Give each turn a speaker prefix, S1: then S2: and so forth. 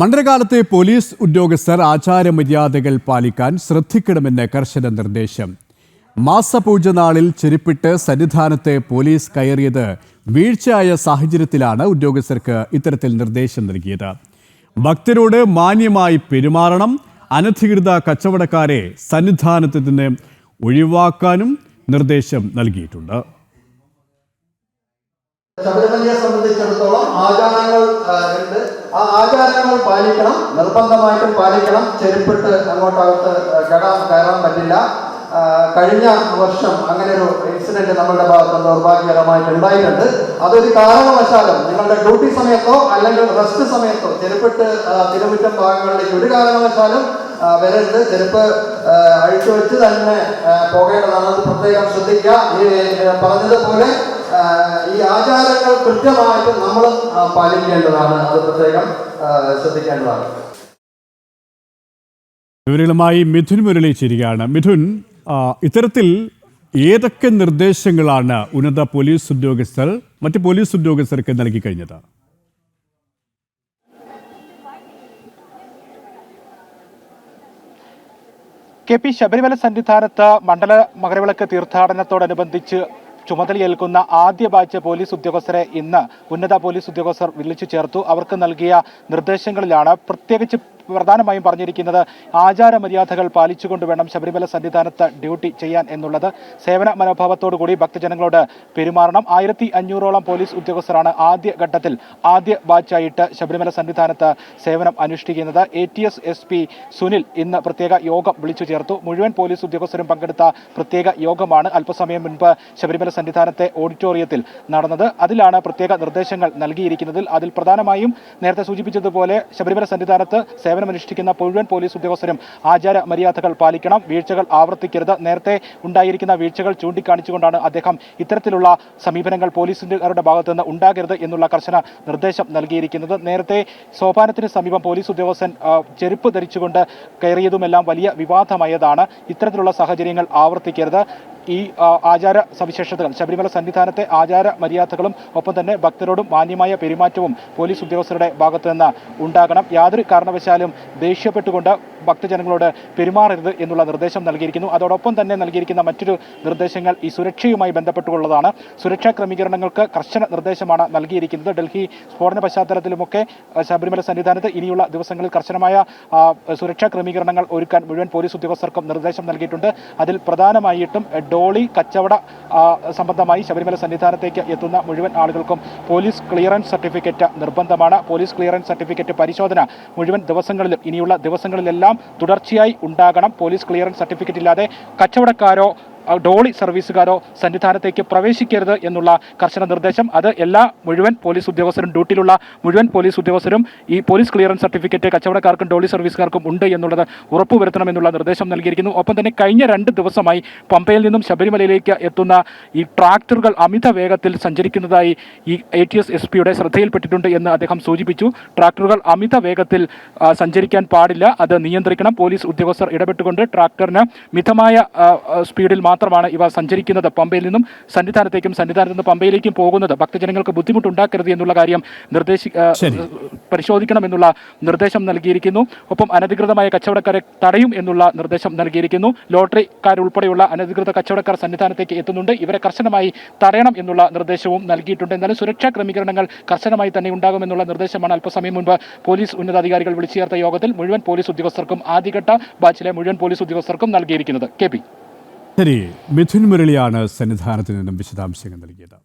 S1: മണ്ഡലകാലത്തെ police ഉദ്യോഗസ്ഥർ ആചാരമര്യാദകൾ പാലിക്കാൻ ശ്രദ്ധിക്കണമെന്ന് കർശന നിർദ്ദേശം. മാസപൂജ നാളിൽ ചെരുപ്പിട്ട് സന്നിധാനത്തെ പോലീസ് കയറിയത് വീഴ്ചയായ സാഹചര്യത്തിലാണ് ഉദ്യോഗസ്ഥർക്ക് ഇത്തരത്തിൽ നിർദ്ദേശം നൽകിയത്. ഭക്തരോട് മാന്യമായി പെരുമാറണം, അനധികൃത കച്ചവടക്കാരെ സന്നിധാനത്ത് നിന്ന് ഒഴിവാക്കാനും നിർദ്ദേശം നൽകിയിട്ടുണ്ട്.
S2: ശബരിമലയെ സംബന്ധിച്ചിടത്തോളം ആചാരങ്ങൾ ഉണ്ട്. ആ ആചാരങ്ങൾ പാലിക്കണം, നിർബന്ധമായിട്ടും പാലിക്കണം. ചെരുപ്പിട്ട് അങ്ങോട്ടകത്ത് കയറാൻ പറ്റില്ല. കഴിഞ്ഞ വർഷം അങ്ങനെ ഒരു ഇൻസിഡന്റ് നമ്മളുടെ ഭാഗത്ത് ദൗർഭാഗ്യകരമായിട്ട് ഉണ്ടായിട്ടുണ്ട്. അതൊരു കാരണവശാലും നിങ്ങളുടെ ഡ്യൂട്ടി സമയത്തോ അല്ലെങ്കിൽ റെസ്റ്റ് സമയത്തോ ചെരുപ്പിട്ട് തിരുമുറ്റം ഭാഗങ്ങളിലേക്ക് ഒരു കാരണവശാലും വരരുത്. ചെരുപ്പ് അഴിച്ചു വെച്ച് തന്നെ പോകേണ്ടതാണ്. അത് പ്രത്യേകം ശ്രദ്ധിക്കുക. ഈ പറഞ്ഞതുപോലെ ഈ ആചാരങ്ങൾ കൃത്യമായിട്ട് നമ്മൾ പാലിക്കേണ്ടതാണ്. അത് പ്രത്യേകം ശ്രദ്ധിക്കേണ്ടതാണ്.
S1: വിവരങ്ങളുമായി മിഥുൻ മുരളി ചേരുകയാണ്. മിഥുൻ, ഇത്തരത്തിൽ ഏതൊക്കെ നിർദ്ദേശങ്ങളാണ് ഉന്നത പോലീസ് ഉദ്യോഗസ്ഥർ മറ്റ് പോലീസ് ഉദ്യോഗസ്ഥർക്ക് നൽകി കഴിഞ്ഞത്?
S3: കെ.പി. ശബരിമല സന്നിധാനത്ത് മണ്ഡല മകരവിളക്ക് തീർത്ഥാടനത്തോടനുബന്ധിച്ച് ചുമതലയേൽക്കുന്ന ആദ്യ ബാച്ച് പോലീസ് ഉദ്യോഗസ്ഥരെ ഇന്ന് ഉന്നത പോലീസ് ഉദ്യോഗസ്ഥർ വിളിച്ചു ചേർത്തു. അവർക്ക് നൽകിയ നിർദ്ദേശങ്ങളിലാണ് പ്രത്യേകിച്ച് പ്രധാനമായും പറഞ്ഞിരിക്കുന്നത് ആചാര മര്യാദകൾ പാലിച്ചുകൊണ്ട് വേണം ശബരിമല സന്നിധാനത്ത് ഡ്യൂട്ടി ചെയ്യാൻ എന്നുള്ളത്. സേവന മനോഭാവത്തോടുകൂടി ഭക്തജനങ്ങളോട് പെരുമാറണം. 1500ഓളം പോലീസ് ഉദ്യോഗസ്ഥരാണ് ആദ്യഘട്ടത്തിൽ ആദ്യ ബാച്ചായിട്ട് ശബരിമല സന്നിധാനത്ത് സേവനം അനുഷ്ഠിക്കുന്നത്. ATS SP സുനിൽ ഇന്ന് പ്രത്യേക യോഗം വിളിച്ചു ചേർത്തു. മുഴുവൻ പോലീസ് ഉദ്യോഗസ്ഥരും പങ്കെടുത്ത പ്രത്യേക യോഗമാണ് അല്പസമയം മുൻപ് ശബരിമല സന്നിധാനത്തെ ഓഡിറ്റോറിയത്തിൽ നടന്നത്. അതിലാണ് പ്രത്യേക നിർദ്ദേശങ്ങൾ നൽകിയിരിക്കുന്നത്. അതിൽ പ്രധാനമായും നേരത്തെ സൂചിപ്പിച്ചതുപോലെ ശബരിമല സന്നിധാനത്ത് സേവനമനുഷ്ഠിക്കുന്ന മുഴുവൻ പോലീസ് ഉദ്യോഗസ്ഥരും ആചാര മര്യാദകൾ പാലിക്കണം, വീഴ്ചകൾ ആവർത്തിക്കരുത്. നേരത്തെ ഉണ്ടായിരിക്കുന്ന വീഴ്ചകൾ ചൂണ്ടിക്കാണിച്ചുകൊണ്ടാണ് അദ്ദേഹം ഇത്തരത്തിലുള്ള സമീപനങ്ങൾ പോലീസുകാരുടെ ഭാഗത്തു നിന്ന് ഉണ്ടാകരുത് എന്നുള്ള കർശന നിർദ്ദേശം നൽകിയിരിക്കുന്നത്. നേരത്തെ സോപാനത്തിന് സമീപം പോലീസ് ഉദ്യോഗസ്ഥൻ ചെരുപ്പ് ധരിച്ചുകൊണ്ട് കയറിയതുമെല്ലാം വലിയ വിവാദമായതാണ്. ഇത്തരത്തിലുള്ള സാഹചര്യങ്ങൾ ആവർത്തിക്കരുത്. ഈ ആചാര സവിശേഷതകൾ, ശബരിമല സന്നിധാനത്തെ ആചാര മര്യാദകളും ഒപ്പം തന്നെ ഭക്തരോടും മാന്യമായ പെരുമാറ്റവും പോലീസ് ഉദ്യോഗസ്ഥരുടെ ഭാഗത്തു നിന്ന് ഉണ്ടാകണം. യാതൊരു കാരണവശാലും ദേഷ്യപ്പെട്ടുകൊണ്ട് ഭക്തജനങ്ങളോട് പെരുമാറരുത് എന്നുള്ള നിർദ്ദേശം നൽകിയിരിക്കുന്നു. അതോടൊപ്പം തന്നെ നൽകിയിരിക്കുന്ന മറ്റൊരു നിർദ്ദേശങ്ങൾ ഈ സുരക്ഷയുമായി ബന്ധപ്പെട്ടുള്ളതാണ്. സുരക്ഷാ ക്രമീകരണങ്ങൾക്ക് കർശന നിർദ്ദേശമാണ് നൽകിയിരിക്കുന്നത്. ഡൽഹി സ്ഫോടന പശ്ചാത്തലത്തിലുമൊക്കെ ശബരിമല സന്നിധാനത്ത് ഇനിയുള്ള ദിവസങ്ങളിൽ കർശനമായ സുരക്ഷാ ക്രമീകരണങ്ങൾ ഒരുക്കാൻ മുഴുവൻ പോലീസ് ഉദ്യോഗസ്ഥർക്കും നിർദ്ദേശം നൽകിയിട്ടുണ്ട്. അതിൽ പ്രധാനമായിട്ടും ഡോളി കച്ചവട സംബന്ധമായി ശബരിമല സന്നിധാനത്തേക്ക് എത്തുന്ന മുഴുവൻ ആളുകൾക്കും പോലീസ് ക്ലിയറൻസ് സർട്ടിഫിക്കറ്റ് നിർബന്ധമാണ്. പോലീസ് ക്ലിയറൻസ് സർട്ടിഫിക്കറ്റ് പരിശോധന മുഴുവൻ ദിവസങ്ങളിലും ഇനിയുള്ള ദിവസങ്ങളിലെല്ലാം തുടർച്ചയായി ഉണ്ടാകണം. പോലീസ് ക്ലിയറൻസ് സർട്ടിഫിക്കറ്റ് ഇല്ലാതെ കച്ചവടക്കാരോ ഡോളി സർവീസുകാരോ സന്നിധാനത്തേക്ക് പ്രവേശിക്കരുത് എന്നുള്ള കർശന നിർദ്ദേശം അത് എല്ലാ മുഴുവൻ പോലീസ് ഉദ്യോഗസ്ഥരും ഡ്യൂട്ടിയിലുള്ള മുഴുവൻ പോലീസ് ഉദ്യോഗസ്ഥരും ഈ പോലീസ് ക്ലിയറൻസ് സർട്ടിഫിക്കറ്റ് കച്ചവടക്കാർക്കും ഡോളി സർവീസുകാർക്കും ഉണ്ട് എന്നുള്ളത് ഉറപ്പുവരുത്തണമെന്നുള്ള നിർദ്ദേശം നൽകിയിരിക്കുന്നു. ഒപ്പം തന്നെ കഴിഞ്ഞ 2 ദിവസമായി പമ്പയിൽ നിന്നും ശബരിമലയിലേക്ക് എത്തുന്ന ഈ ട്രാക്ടറുകൾ അമിത വേഗത്തിൽ സഞ്ചരിക്കുന്നതായി ഈ ATS SP ശ്രദ്ധയിൽപ്പെട്ടിട്ടുണ്ട് എന്ന് അദ്ദേഹം സൂചിപ്പിച്ചു. ട്രാക്ടറുകൾ അമിത വേഗത്തിൽ സഞ്ചരിക്കാൻ പാടില്ല, അത് നിയന്ത്രിക്കണം. പോലീസ് ഉദ്യോഗസ്ഥർ ഇടപെട്ടുകൊണ്ട് ട്രാക്ടറിന് മിതമായ സ്പീഡിൽ മാത്രമാണ് ഇവ സഞ്ചരിക്കുന്നത്. പമ്പയിൽ നിന്നും സന്നിധാനത്തേക്കും സന്നിധാനത്ത് നിന്ന് പമ്പയിലേക്കും പോകുന്നത് ഭക്തജനങ്ങൾക്ക് ബുദ്ധിമുട്ടുണ്ടാക്കരുത് എന്നുള്ള കാര്യം പരിശോധിക്കണമെന്നുള്ള നിർദ്ദേശം നൽകിയിരിക്കുന്നു. ഒപ്പം അനധികൃതമായ കച്ചവടക്കാരെ തടയും എന്നുള്ള നിർദ്ദേശം നൽകിയിരിക്കുന്നു. ലോട്ടറിക്കാരുൾപ്പെടെയുള്ള അനധികൃത കച്ചവടക്കാർ സന്നിധാനത്തേക്ക് എത്തുന്നുണ്ട്, ഇവരെ കർശനമായി തടയണം എന്നുള്ള നിർദ്ദേശവും നൽകിയിട്ടുണ്ട്. എന്നാലും സുരക്ഷാ ക്രമീകരണങ്ങൾ കർശനമായി തന്നെ ഉണ്ടാകുമെന്നുള്ള നിർദ്ദേശമാണ് അല്പസമയം മുൻപ് പോലീസ് ഉന്നതാധികാരികൾ വിളിച്ചു ചേർത്ത യോഗത്തിൽ മുഴുവൻ പോലീസ് ഉദ്യോഗസ്ഥർക്കും ആദ്യഘട്ട ബാച്ചിലെ മുഴുവൻ പോലീസ് ഉദ്യോഗസ്ഥർക്കും നൽകിയിരിക്കുന്നത്. KP.
S1: ശരി, മിഥുൻ മുരളിയാണ് സന്നിധാനത്ത് നിന്നും വിശദാംശങ്ങൾ നൽകിയത്.